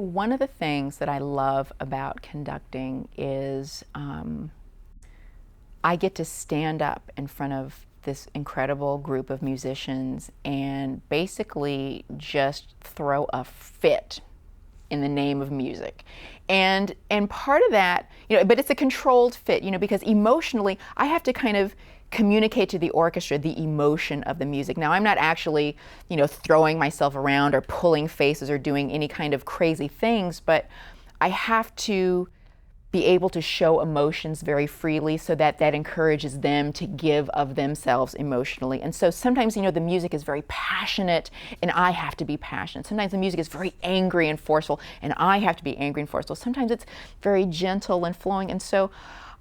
One of the things that I love about conducting is I get to stand up in front of this incredible group of musicians and basically just throw a fit in the name of music. And part of that, but it's a controlled fit, because emotionally I have to kind of communicate to the orchestra the emotion of the music. Now, I'm not actually, throwing myself around or pulling faces or doing any kind of crazy things, but I have to be able to show emotions very freely so that that encourages them to give of themselves emotionally. And so sometimes, the music is very passionate and I have to be passionate. Sometimes the music is very angry and forceful and I have to be angry and forceful. Sometimes it's very gentle and flowing. And so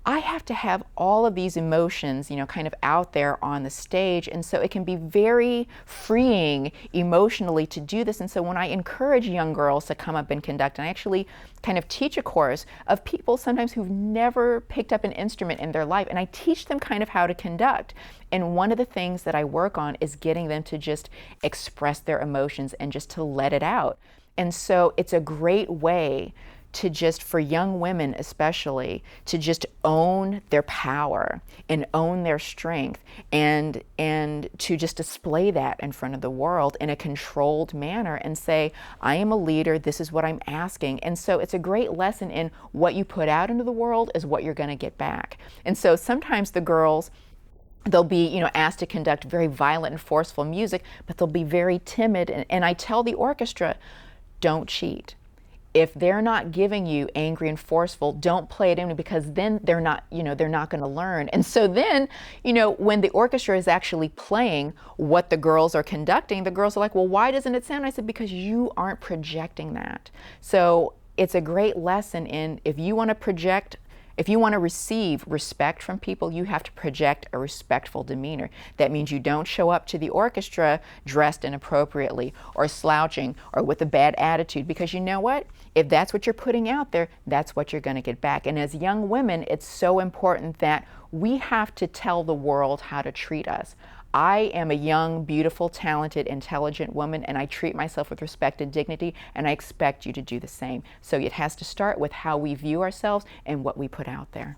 I have to have all of these emotions, kind of out there on the stage. And so it can be very freeing emotionally to do this. And so when I encourage young girls to come up and conduct, and I actually kind of teach a course of people sometimes who've never picked up an instrument in their life, and I teach them kind of how to conduct. And one of the things that I work on is getting them to just express their emotions and just to let it out. And so it's a great way to just, for young women especially, to just own their power and own their strength and to just display that in front of the world in a controlled manner and say, I am a leader, this is what I'm asking. And so it's a great lesson in what you put out into the world is what you're going to get back. And so sometimes the girls, they'll be, asked to conduct very violent and forceful music, but they'll be very timid. And I tell the orchestra, don't cheat. If they're not giving you angry and forceful, don't play it in, because then they're not going to learn. And so then, when the orchestra is actually playing what the girls are conducting, the girls are like, well, why doesn't it sound? I said, because you aren't projecting that. So it's a great lesson in, if you want to receive respect from people, you have to project a respectful demeanor. That means you don't show up to the orchestra dressed inappropriately or slouching or with a bad attitude, because you know what? If that's what you're putting out there, that's what you're going to get back. And as young women, it's so important that we have to tell the world how to treat us. I am a young, beautiful, talented, intelligent woman, and I treat myself with respect and dignity, and I expect you to do the same. So it has to start with how we view ourselves and what we put out there.